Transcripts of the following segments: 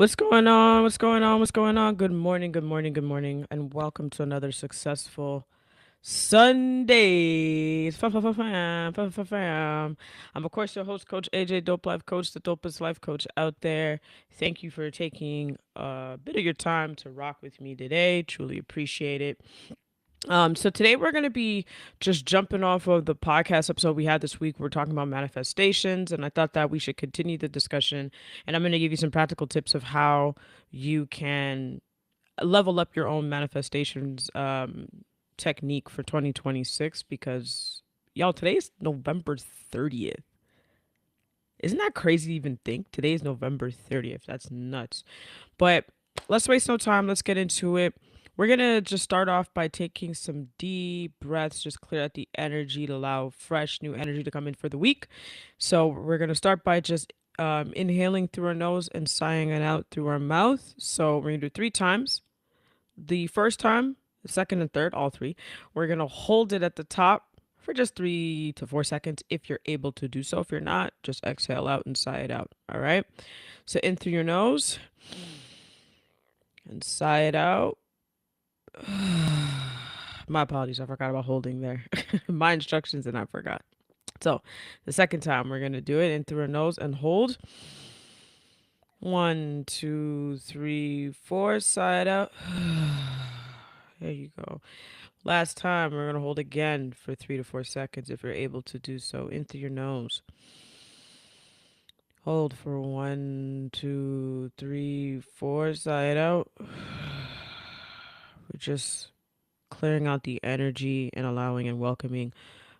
What's going on? What's going on? What's going on? Good morning, good morning, good morning, and welcome to another successful Sunday. Fam. I'm, of course, your host, Coach AJ, Dope Life Coach, the dopest life coach out there. Thank you for taking a bit of your time to rock with me today. Truly appreciate it. So today we're going to be just jumping off of the podcast episode we had this week. We're talking about manifestations, and I thought that we should continue the discussion. And I'm going to give you some practical tips of how you can level up your own manifestations technique for 2026 because y'all, today's November 30th. Isn't that crazy to even think? Today's November 30th. That's nuts. But let's waste no time. Let's get into it. We're going to just start off by taking some deep breaths, just clear out the energy to allow fresh new energy to come in for the week. So we're going to start by just inhaling through our nose and sighing it out through our mouth. So we're going to do 3 times. The first time, the second and third, all three, we're going to hold it at the top for just 3 to 4 seconds if you're able to do so. If you're not, just exhale out and sigh it out. All right. So in through your nose and sigh it out. My apologies. I forgot about holding there. My instructions and I forgot. So the second time we're going to do it in through our nose and hold. 1, 2, 3, 4. Sigh it out. There you go. Last time, we're going to hold again for 3 to 4 seconds if you're able to do so. In through your nose. Hold for 1, 2, 3, 4. Sigh it out. We're just clearing out the energy and allowing and welcoming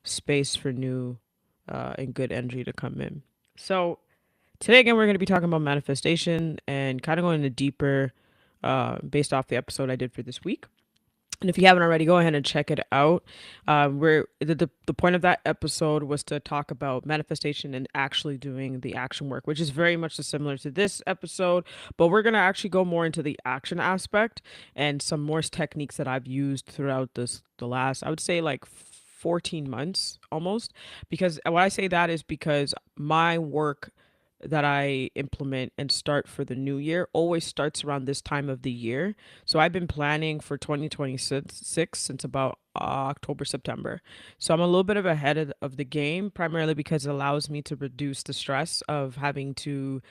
space for new and good energy to come in. So, today, again, we're going to be talking about manifestation and kind of going into deeper based off the episode I did for this week. And if you haven't already, go ahead and check it out. Where the point of that episode was to talk about manifestation and actually doing the action work, which is very much similar to this episode. But we're gonna actually go more into the action aspect and some more techniques that I've used throughout the last, I would say, like 14 months almost. Because why I say that is because my work that I implement and start for the new year always starts around this time of the year. So I've been planning for 2026 since about October, September. So I'm a little bit of ahead of the game, primarily because it allows me to reduce the stress of having to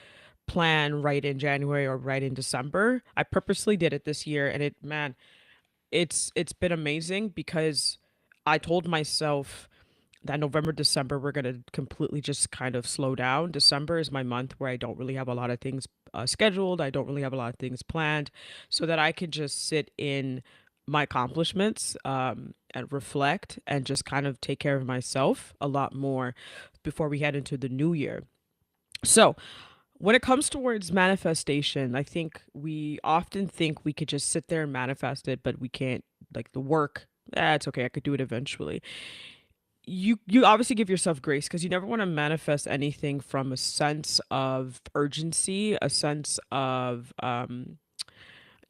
plan right in January or right in December. I purposely did it this year, and it's been amazing because I told myself that November, December, we're going to completely just kind of slow down. December is my month where I don't really have a lot of things scheduled. I don't really have a lot of things planned so that I can just sit in my accomplishments and reflect and just kind of take care of myself a lot more before we head into the new year. So, when it comes towards manifestation, I think we often think we could just sit there and manifest it, but we can't. Like the work, it's okay. I could do it eventually. You obviously give yourself grace because you never want to manifest anything from a sense of urgency, a sense of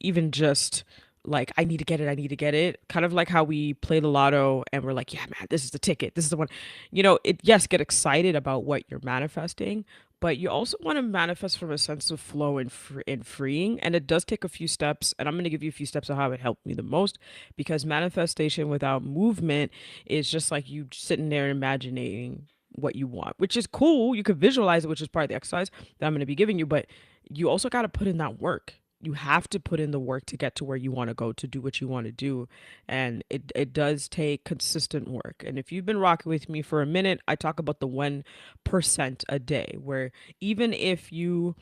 even just like I need to get it. Kind of like how we play the lotto and we're like, yeah, man, this is the ticket. This is the one. It yes, get excited about what you're manifesting, but you also want to manifest from a sense of flow and freeing. And it does take a few steps, and I'm going to give you a few steps of how it helped me the most because manifestation without movement is just like you sitting there imagining what you want, which is cool. You could visualize it, which is part of the exercise that I'm going to be giving you, but you also got to put in that work. You have to put in the work to get to where you want to go to do what you want to do. And it does take consistent work. And if you've been rocking with me for a minute, I talk about the 1% a day, where even if you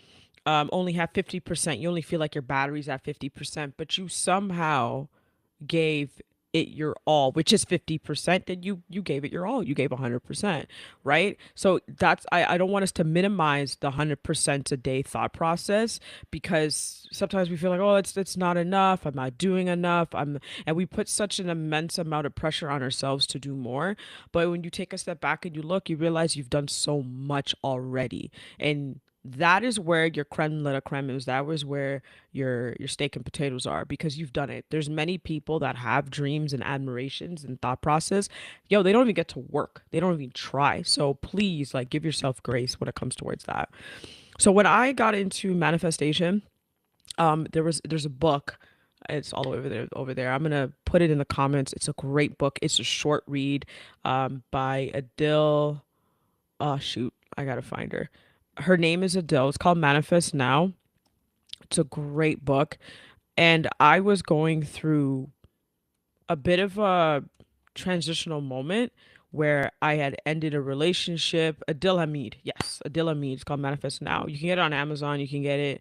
only have 50%, you only feel like your battery's at 50%, but you somehow gave it your all, which is 50%, then you gave it your all. You gave 100%, right? So that's I don't want us to minimize the 100% a day thought process because sometimes we feel like, oh, it's not enough. I'm not doing enough. And we put such an immense amount of pressure on ourselves to do more. But when you take a step back and you look, you realize you've done so much already. And that is where your creme de la creme is. That was where your steak and potatoes are because you've done it. There's many people that have dreams and admirations and thought process. Yo, they don't even get to work. They don't even try. So please, like, give yourself grace when it comes towards that. So when I got into manifestation, There's a book. It's all the way over there. I'm gonna put it in the comments. It's a great book. It's a short read by Adil. Oh shoot, I gotta find her. Her name is Adil. It's called Manifest Now. It's a great book. And I was going through a bit of a transitional moment where I had ended a relationship. Adil Hamid, yes, Adil Hamid. It's called Manifest Now. You can get it on Amazon. You can get it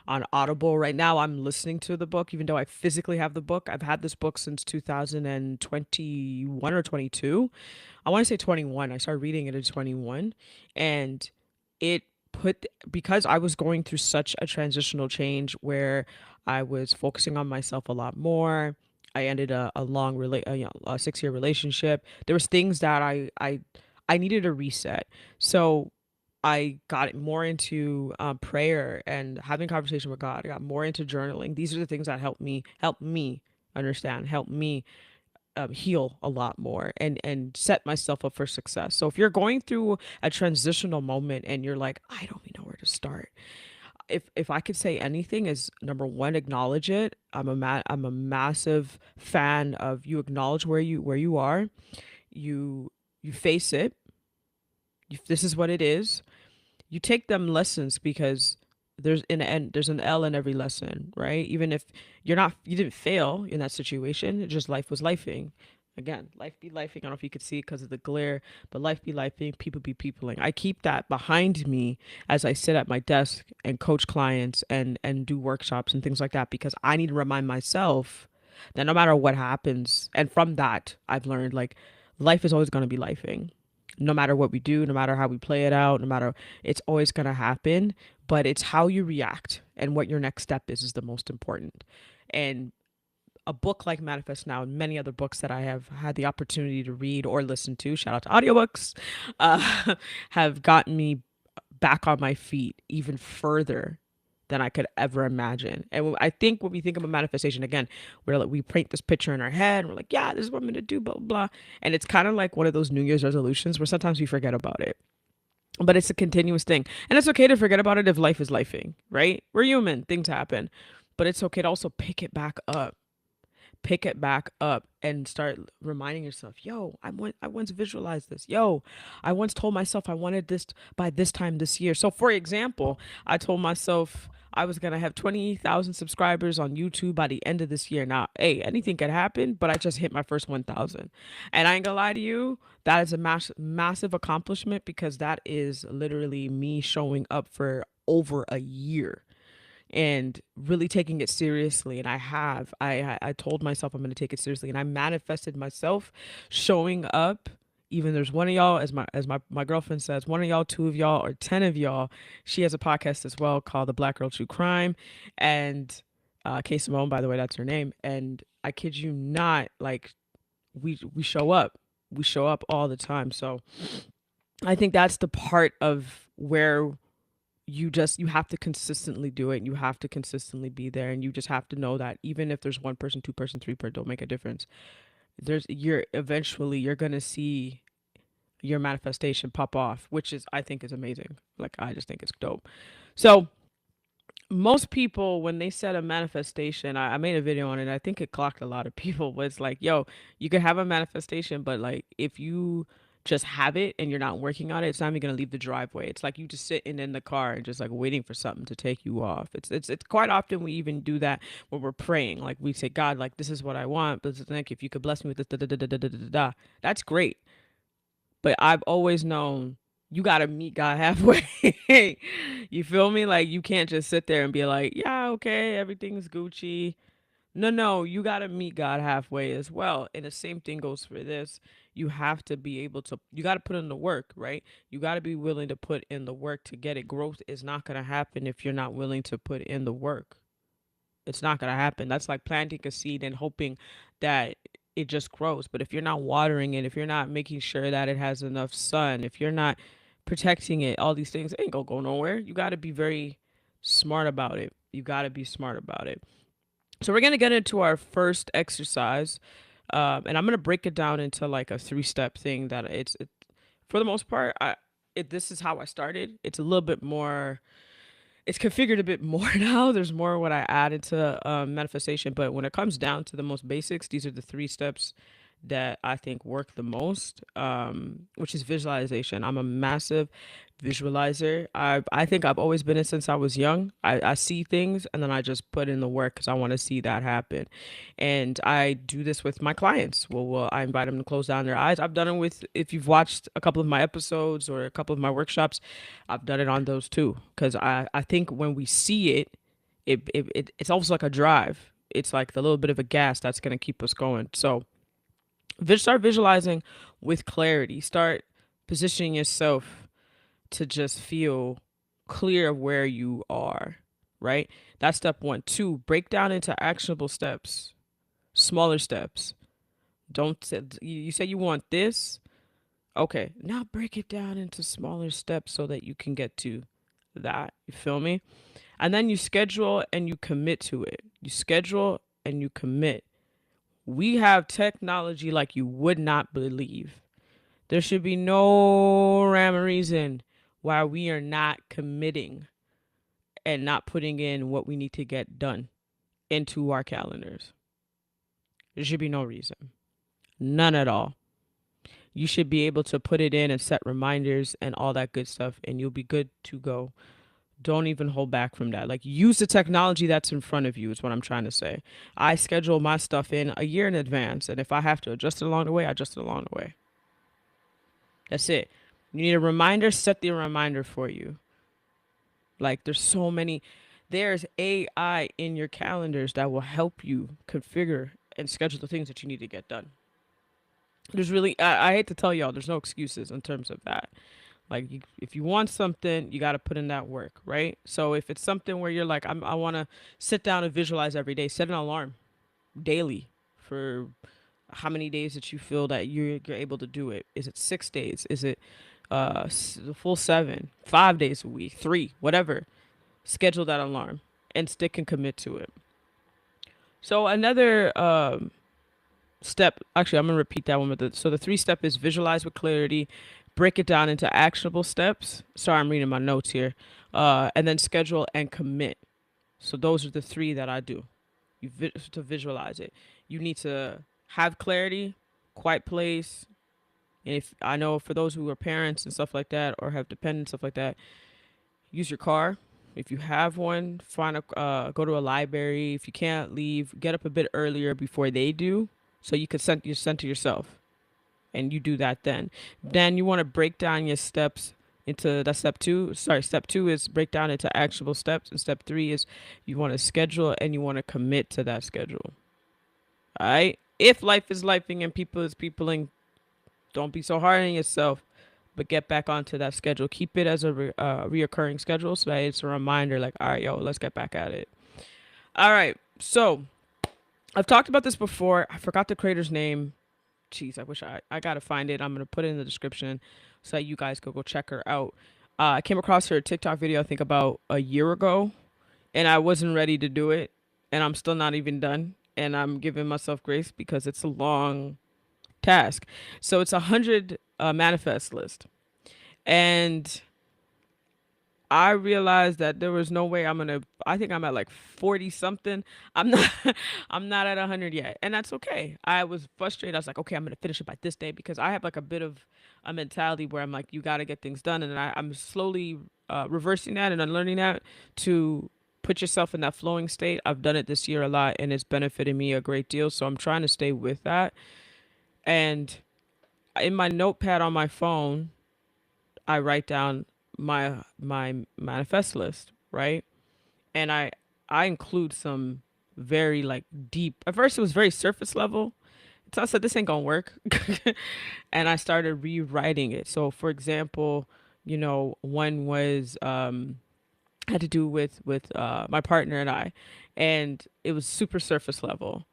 on Audible. Right now, I'm listening to the book, even though I physically have the book. I've had this book since 2021 or 22. I want to say 21. I started reading it at 21, and it put because I was going through such a transitional change where I was focusing on myself a lot more. I ended a long a 6 year relationship. There was things that I needed a reset. So I got more into prayer and having conversation with God. I got more into journaling. These are the things that help me understand, help me heal a lot more and set myself up for success. So if you're going through a transitional moment and you're like, I don't even know where to start, if I could say anything is number one, acknowledge it. I'm a massive fan of you acknowledge where you are, you you face it. This is what it is. You take them lessons because there's an L in every lesson, right? Even if you didn't fail in that situation, it just life was lifing. Again, life be lifing. I don't know if you could see it because of the glare, but life be lifing, people be peopling. I keep that behind me as I sit at my desk and coach clients and do workshops and things like that because I need to remind myself that no matter what happens, and from that I've learned like life is always going to be lifing, no matter what we do, no matter how we play it out, no matter, it's always going to happen. But it's how you react and what your next step is the most important. And a book like Manifest Now and many other books that I have had the opportunity to read or listen to, shout out to audiobooks, have gotten me back on my feet even further than I could ever imagine. And I think when we think of a manifestation, again, we're like, we paint this picture in our head and we're like, yeah, this is what I'm going to do, blah, blah, blah. And it's kind of like one of those New Year's resolutions where sometimes we forget about it. But it's a continuous thing. And it's okay to forget about it if life is lifing, right? We're human, things happen. But it's okay to also pick it back up and start reminding yourself, yo, I once visualized this. Yo, I once told myself I wanted this by this time this year. So for example, I told myself I was gonna have 20,000 subscribers on YouTube by the end of this year. Now, hey, anything could happen, but I just hit my first 1,000. And I ain't gonna lie to you, that is a massive accomplishment because that is literally me showing up for over a year and really taking it seriously. And I told myself I'm going to take it seriously, and I manifested myself showing up. Even there's one of y'all, as my girlfriend says, one of y'all, two of y'all, or 10 of y'all. She has a podcast as well called the Black Girl True Crime, and K Simone, by the way, that's her name. And I kid you not, like we show up, we show up all the time. So I think that's the part of where you have to consistently do it. You have to consistently be there, and you just have to know that even if there's one person, two person, three person, don't make a difference. You're gonna see your manifestation pop off, which is I think is amazing. Like I just think it's dope. So most people when they set a manifestation, I made a video on it. I think it clocked a lot of people. Was like, yo, you could have a manifestation, but like if you just have it and you're not working on it, it's not even gonna leave the driveway. It's like you just sitting in the car and just like waiting for something to take you off. It's quite often we even do that when we're praying. Like we say, God, like this is what I want, but like if you could bless me with this, da, da, da, da, da, da, da, da. That's great. But I've always known you gotta meet God halfway. You feel me? Like you can't just sit there and be like, yeah, okay, everything's Gucci. No, no, you gotta meet God halfway as well. And the same thing goes for this. You have to be able to, you gotta put in the work, right? You gotta be willing to put in the work to get it. Growth is not gonna happen if you're not willing to put in the work. It's not going to happen. That's like planting a seed and hoping that it just grows. But if you're not watering it, if you're not making sure that it has enough sun, if you're not protecting it, all these things it ain't going to go nowhere. You got to be very smart about it. You got to be smart about it. So we're going to get into our first exercise. And I'm going to break it down into like a 3 step thing that for the most part, this is how I started. It's a little bit more it's configured a bit more now. There's more what I added to manifestation, but when it comes down to the most basics, these are the three steps that I think work the most, which is visualization. I'm a massive visualizer. I think I've always been it since I was young. I see things and then I just put in the work because I want to see that happen. And I do this with my clients. Well, I invite them to close down their eyes. I've done it with, if you've watched a couple of my episodes or a couple of my workshops, I've done it on those too. Because I think when we see it, it's almost like a drive. It's like the little bit of a gas that's going to keep us going. So start visualizing with clarity. Start positioning yourself to just feel clear of where you are, right? That's step one. Two, break down into actionable steps, smaller steps. Don't say, you say you want this. Okay, now break it down into smaller steps so that you can get to that. You feel me? And then you schedule and you commit to it. You schedule and you commit. We have technology like you would not believe. There should be no rhyme or reason why we are not committing and not putting in what we need to get done into our calendars. There should be no reason. None at all. You should be able to put it in and set reminders and all that good stuff, and you'll be good to go. Don't even hold back from that. Like, use the technology that's in front of you, is what I'm trying to say. I schedule my stuff in a year in advance, and if I have to adjust it along the way, I adjust it along the way. That's it. You need a reminder, set the reminder for you. Like, there's so many. There's AI in your calendars that will help you configure and schedule the things that you need to get done. There's really, I hate to tell y'all, there's no excuses in terms of that. Like, if you want something, you got to put in that work, right? So if it's something where you're like, I want to sit down and visualize every day, set an alarm daily for how many days that you feel that you're able to do it. Is it 6 days? Is it the full 7, 5 days a week, 3, whatever? Schedule that alarm and stick and commit to it. So another step, actually, I'm gonna repeat that one. So the three step is visualize with clarity, break it down into actionable steps. Sorry, I'm reading my notes here. And then schedule and commit. So those are the three that I do. To visualize it, you need to have clarity, quiet place. And if I know for those who are parents and stuff like that, or have dependents stuff like that, use your car. If you have one, find a go to a library. If you can't leave, get up a bit earlier before they do, so you can center yourself, and you do that then. Then you want to break down your steps into that step two. Sorry, step two is break down into actionable steps, and step three is you want to schedule and you want to commit to that schedule. All right. If life is lifing and people is peopling, don't be so hard on yourself, but get back onto that schedule. Keep it as a reoccurring schedule so that it's a reminder. Like, all right, yo, let's get back at it. All right. So I've talked about this before. I forgot the creator's name. Jeez, I wish I gotta find it. I'm gonna put it in the description so that you guys could go check her out. I came across her TikTok video I think about a year ago, and I wasn't ready to do it, and I'm still not even done, and I'm giving myself grace because it's a long task. So it's 100 manifest list, and I realized that there was no way I'm gonna. I think I'm at like 40 something. I'm not. I'm not at 100 yet, and that's okay. I was frustrated. I was like, okay, I'm gonna finish it by this day because I have like a bit of a mentality where I'm like, you got to get things done, and I'm slowly reversing that and unlearning that to put yourself in that flowing state. I've done it this year a lot, and it's benefited me a great deal. So I'm trying to stay with that. And in my notepad on my phone, I write down my manifest list, right? And I include some very like deep. At first, it was very surface level. So I said this ain't gonna work, and I started rewriting it. So, for example, one was had to do with my partner and I, and it was super surface level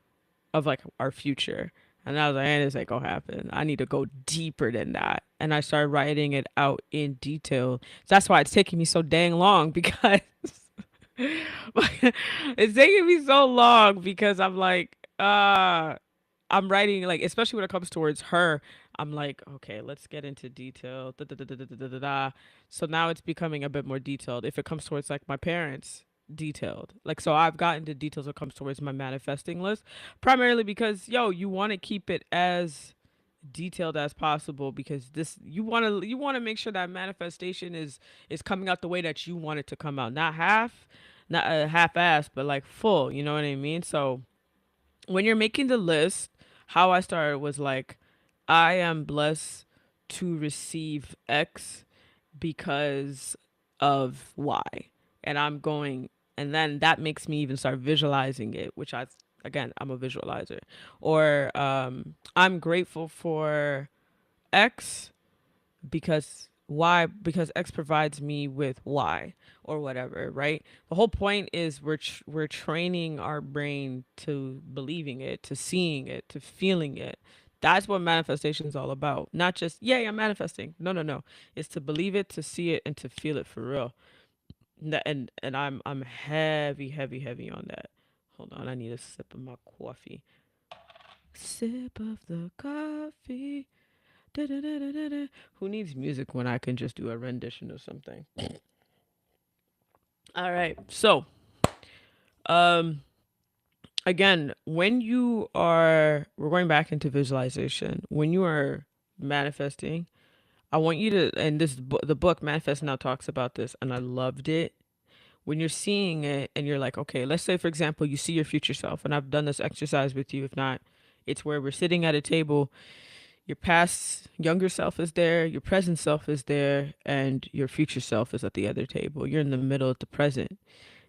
of like our future. And I was like, this ain't gonna happen. I need to go deeper than that. And I started writing it out in detail. So that's why it's taking me so dang long because it's taking me so long because I'm like, I'm writing like, especially when it comes towards her, I'm like, okay, let's get into detail. Da, da, da, da, da, da, da, da. So now it's becoming a bit more detailed. If it comes towards like my parents, detailed. Like, so I've gotten to details when it comes towards my manifesting list, primarily because, yo, you want to keep it as detailed as possible because this you want to make sure that manifestation is coming out the way that you want it to come out, not half, not half ass, but like full, you know what I mean? So when you're making the list, how I started was like, I am blessed to receive X because of Y. And I'm going, and then that makes me even start visualizing it, which again, I'm a visualizer. Or I'm grateful for X because because X provides me with Y or whatever, right? The whole point is we're training our brain to believing it, to seeing it, to feeling it. That's what manifestation is all about. Not just, yay, I'm manifesting. No, no, no. It's to believe it, to see it, and to feel it for real. And I'm heavy, heavy, heavy on that. Hold on, I need a sip of my coffee. Sip of the coffee. Da-da-da-da-da-da. Who needs music when I can just do a rendition of something? All right. So, um, again, we're going back into visualization. When you are manifesting, I want you to, and the book Manifest Now talks about this, and I loved it. When you're seeing it and you're like, okay, let's say, for example, you see your future self, and I've done this exercise with you. If not, it's where we're sitting at a table. Your past younger self is there, your present self is there, and your future self is at the other table. You're in the middle at the present.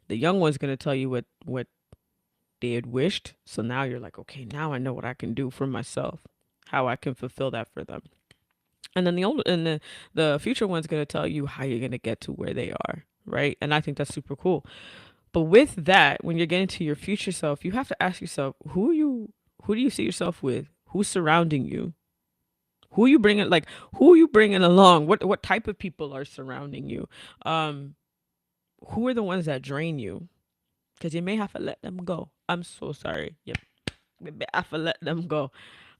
The young one's gonna tell you what they had wished. So now you're like, okay, now I know what I can do for myself, how I can fulfill that for them. And then the future one's gonna tell you how you're gonna get to where they are, right? And I think that's super cool. But with that, when you're getting to your future self, you have to ask yourself, who do you see yourself with? Who's surrounding you? Who you bringing along? What type of people are surrounding you? Um, who are the ones that drain you? Because you may have to let them go. I'm so sorry. Yep, you may have to let them go.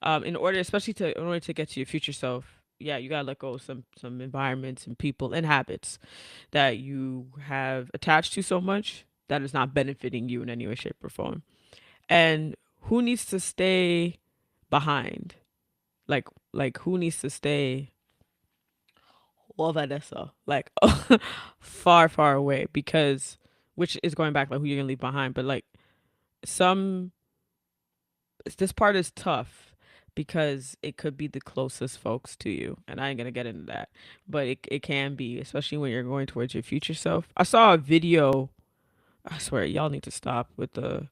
In order to get to your future self, yeah, you gotta let go of some environments and people and habits that you have attached to so much that is not benefiting you in any way, shape, or form. And who needs to stay behind? Like who needs to stay over there, so like far, far away, because which is going back like who you're gonna leave behind. But like some this part is tough because it could be the closest folks to you, and I ain't gonna get into that, but it can be, especially when you're going towards your future self. I saw a video. I swear y'all need to stop with the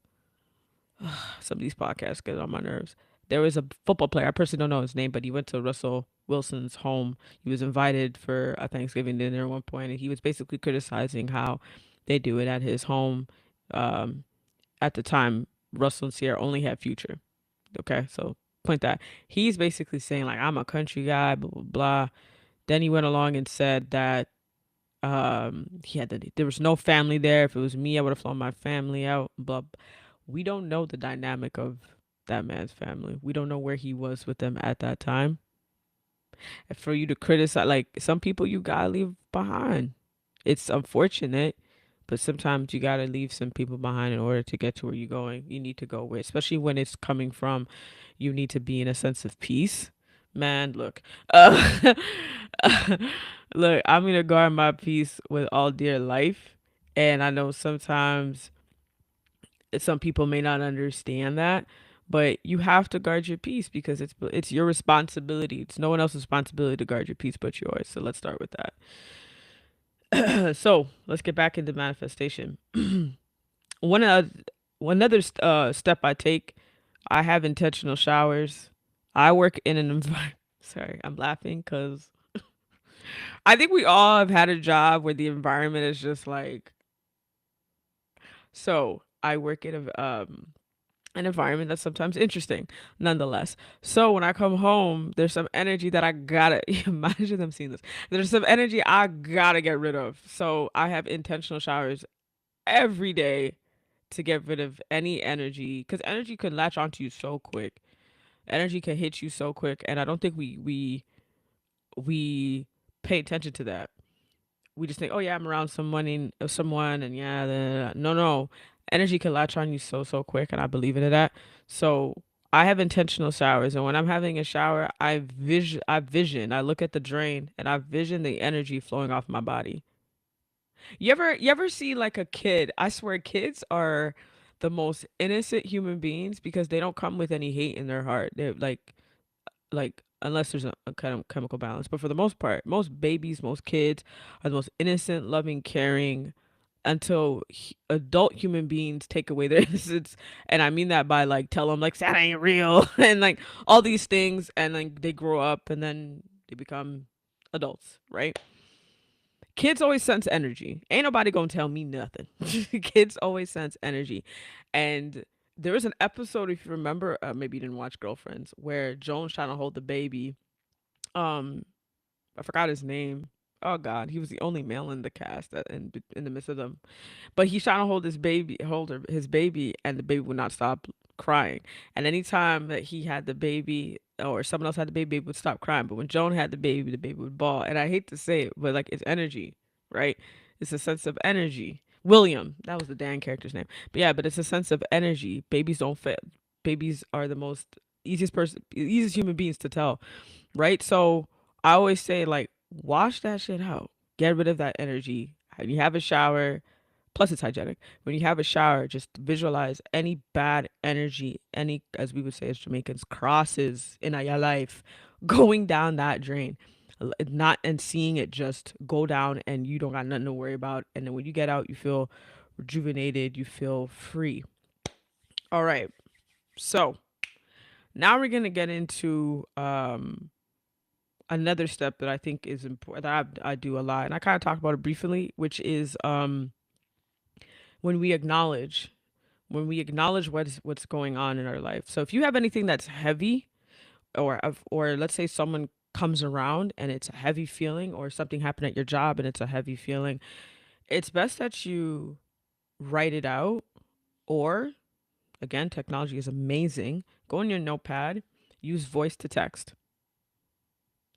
some of these podcasts get on my nerves. There was a football player. I personally don't know his name, but he went to Russell Wilson's home. He was invited for a Thanksgiving dinner at one point, and he was basically criticizing how they do it at his home. Um, at the time, Russell and Sierra only had Future. Okay, so point that he's basically saying like, I'm a country guy, blah blah blah. Then he went along and said that there was no family there. If it was me, I would have flown my family out. But we don't know the dynamic of that man's family. We don't know where he was with them at that time. And for you to criticize, like some people, you gotta leave behind. It's unfortunate, but sometimes you gotta leave some people behind in order to get to where you're going. You need to go with, especially when it's coming from. You need to be in a sense of peace. Man, look, look, I'm gonna guard my peace with all dear life, and I know sometimes some people may not understand that, but you have to guard your peace because it's your responsibility. It's no one else's responsibility to guard your peace but yours. So let's start with that. So let's get back into manifestation. one of one other step I take, I have intentional showers. I work in an environment. Sorry, I'm laughing because I think we all have had a job where the environment is just like. So I work in an environment that's sometimes interesting, nonetheless. So when I come home, there's some energy that I gotta imagine them seeing this. There's some energy I gotta get rid of. So I have intentional showers every day to get rid of any energy because energy can latch onto you so quick. Energy can hit you so quick, and I don't think we pay attention to that. We just think, oh yeah, I'm around someone, and yeah, no, no, energy can latch on you so quick, and I believe in that. So I have intentional showers, and when I'm having a shower, I look at the drain, and I vision the energy flowing off my body. You ever see like a kid? I swear, kids are the most innocent human beings because they don't come with any hate in their heart. They're like unless there's a kind of chemical balance. But for the most part, most babies, most kids are the most innocent, loving, caring until adult human beings take away their innocence. And I mean that by like tell them like Santa ain't real and like all these things, and then they grow up and then they become adults, right? Kids always sense energy. Ain't nobody gonna tell me nothing. Kids always sense energy. And there was an episode, if you remember, maybe you didn't watch Girlfriends, where Joan's trying to hold the baby. Um, I forgot his name. Oh God, he was the only male in the cast in the midst of them. But he's trying to his baby, and the baby would not stop crying. And anytime that he had the baby or someone else had the baby would stop crying. But when Joan had the baby would bawl. And I hate to say it, but like it's energy, right? It's a sense of energy. William, that was the Dan character's name. But yeah, but it's a sense of energy. Babies don't fit. Babies are the most easiest human beings to tell, right? So I always say like wash that shit out. Get rid of that energy. When you have a shower, plus it's hygienic. When you have a shower, just visualize any bad energy, any, as we would say as Jamaicans, crosses in your life going down that drain. Not and seeing it just go down, and you don't got nothing to worry about. And then when you get out, you feel rejuvenated, you feel free. All right. So now we're gonna get into another step that I think is important that I do a lot, and I kind of talked about it briefly, which is when we acknowledge what's going on in our life. So if you have anything that's heavy, or let's say someone comes around and it's a heavy feeling, or something happened at your job and it's a heavy feeling, it's best that you write it out, or again, technology is amazing. Go in your notepad, use voice to text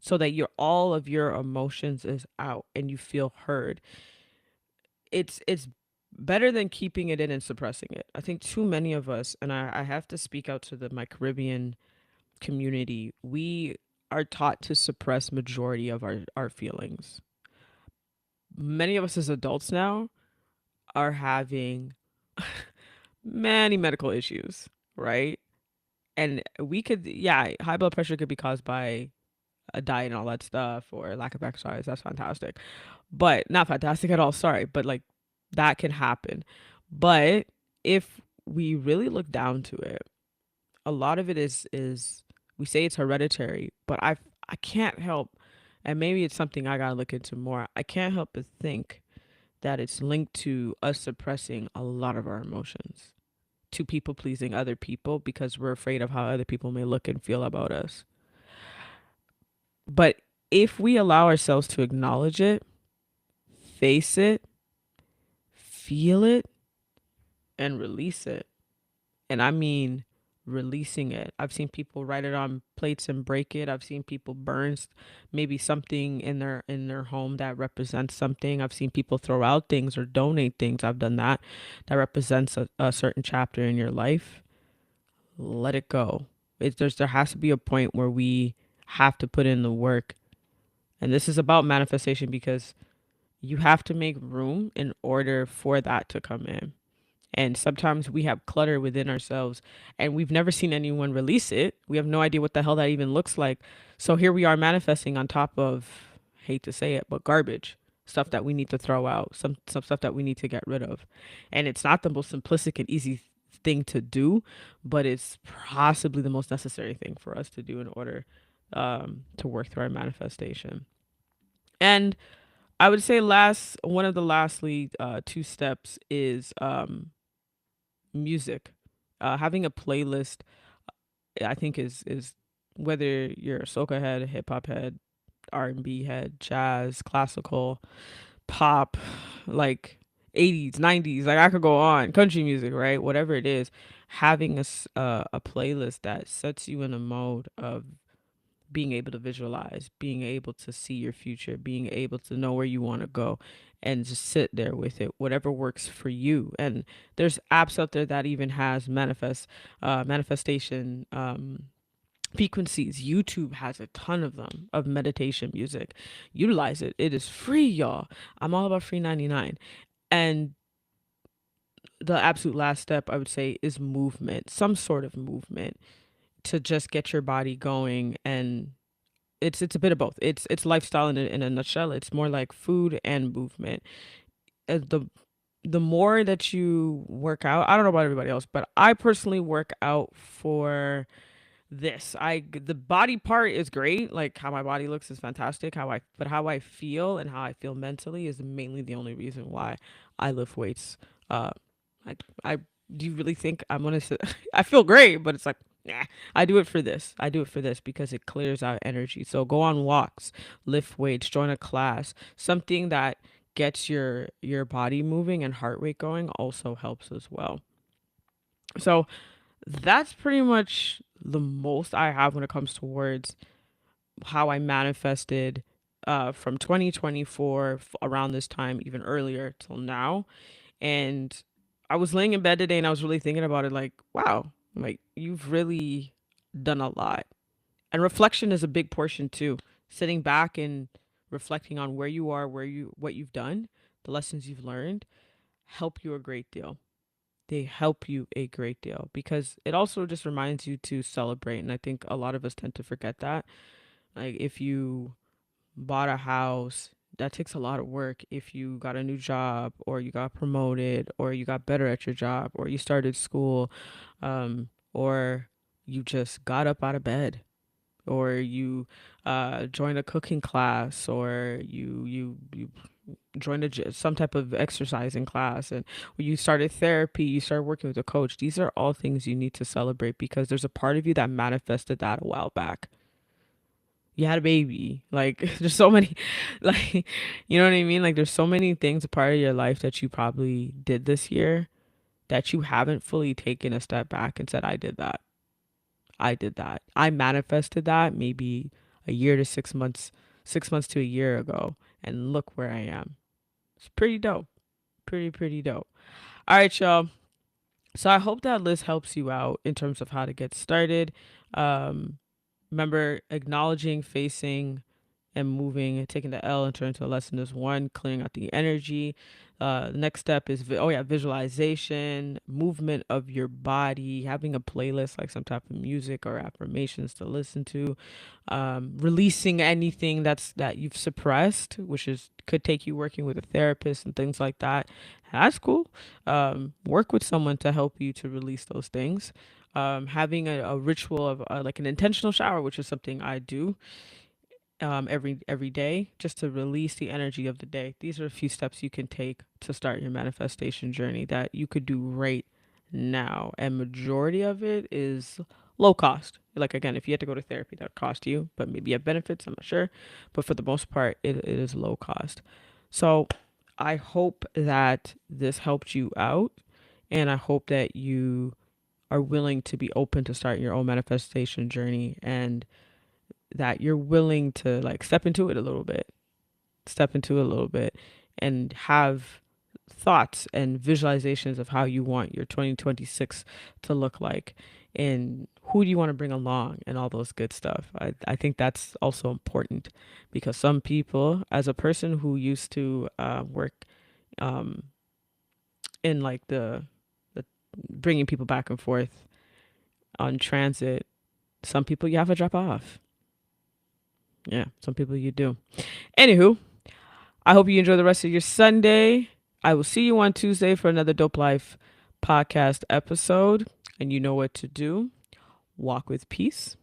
so that your all of your emotions is out and you feel heard. It's better than keeping it in and suppressing it. I think too many of us, and I have to speak out to my Caribbean community, we are taught to suppress majority of our feelings. Many of us as adults now are having many medical issues, right? And we could, yeah, high blood pressure could be caused by a diet and all that stuff, or lack of exercise. That's fantastic. But not fantastic at all, sorry. But like that can happen. But if we really look down to it, a lot of it is we say it's hereditary, but I can't help, and maybe it's something I gotta look into more. I can't help but think that it's linked to us suppressing a lot of our emotions, to people pleasing other people because we're afraid of how other people may look and feel about us. But if we allow ourselves to acknowledge it, face it, feel it, and release it, and I mean releasing it. I've seen people write it on plates and break it. I've seen people burn maybe something in their home that represents something. I've seen people throw out things or donate things. I've done that represents a certain chapter in your life. Let it go. There has to be a point where we have to put in the work. And this is about manifestation because you have to make room in order for that to come in. And sometimes we have clutter within ourselves and we've never seen anyone release it. We have no idea what the hell that even looks like. So here we are manifesting on top of, hate to say it, but garbage. Stuff that we need to throw out, some stuff that we need to get rid of. And it's not the most simplistic and easy thing to do, but it's possibly the most necessary thing for us to do in order to work through our manifestation. And I would say one of the lastly two steps is music. Having a playlist, I think is whether you're a soca head, hip hop head, R&B head, jazz, classical, pop, like 80s, 90s, like I could go on, country music, right? Whatever it is. having a playlist that sets you in a mode of being able to visualize, being able to see your future, being able to know where you want to go and just sit there with it, whatever works for you. And there's apps out there that even has manifestation frequencies. YouTube has a ton of them of meditation music. Utilize it. It is free, y'all. I'm all about free 99. And the absolute last step I would say is movement, some sort of movement to just get your body going. And it's a bit of both. It's lifestyle in a nutshell. It's more like food and movement. The more that you work out, I don't know about everybody else, but I personally work out for this. The body part is great. Like how my body looks is fantastic. How I feel and how I feel mentally is mainly the only reason why I lift weights. Uh, I do you really think I'm gonna sit? I feel great, but it's like, nah. I do it for this. I do it for this because it clears out energy. So go on walks, lift weights, join a class, something that gets your body moving and heart rate going also helps as well. So that's pretty much the most I have when it comes towards how I manifested from 2024 around this time, even earlier till now. And I was laying in bed today and I was really thinking about it like, wow, like you've really done a lot. And reflection is a big portion too. Sitting back and reflecting on where you are, what you've done, the lessons you've learned help you a great deal. They help you a great deal because it also just reminds you to celebrate. And I think a lot of us tend to forget that. Like if you bought a house, that takes a lot of work. If you got a new job or you got promoted or you got better at your job or you started school, or you just got up out of bed or you joined a cooking class or you joined some type of exercising class and you started therapy, you started working with a coach. These are all things you need to celebrate because there's a part of you that manifested that a while back. You had a baby. Like there's so many like you know what I mean? Like there's so many things a part of your life that you probably did this year that you haven't fully taken a step back and said, I did that. I did that. I manifested that maybe a year to 6 months, 6 months to a year ago. And look where I am. It's pretty dope. Pretty dope. All right, y'all. So I hope that list helps you out in terms of how to get started. Um, Remember, acknowledging, facing, and moving and taking the L and turning into a lesson is one, clearing out the energy. The next step is, visualization, movement of your body, having a playlist like some type of music or affirmations to listen to, releasing anything that you've suppressed, which is could take you working with a therapist and things like that. That's cool. Work with someone to help you to release those things. Having a ritual of like an intentional shower, which is something I do every day just to release the energy of the day. These are a few steps you can take to start your manifestation journey that you could do right now. And majority of it is low cost. Like again, if you had to go to therapy, that would cost you, but maybe you have benefits, I'm not sure. But for the most part, it is low cost. So I hope that this helped you out. And I hope that you are willing to be open to start your own manifestation journey and that you're willing to like step into it a little bit and have thoughts and visualizations of how you want your 2026 to look like and who do you want to bring along and all those good stuff. I think that's also important because some people, as a person who used to work um, in like the bringing people back and forth on transit, some people you have to drop off. Yeah, some people you do. Anywho, I hope you enjoy the rest of your Sunday. I will see you on Tuesday for another Dope Life podcast episode. And you know what to do. Walk with peace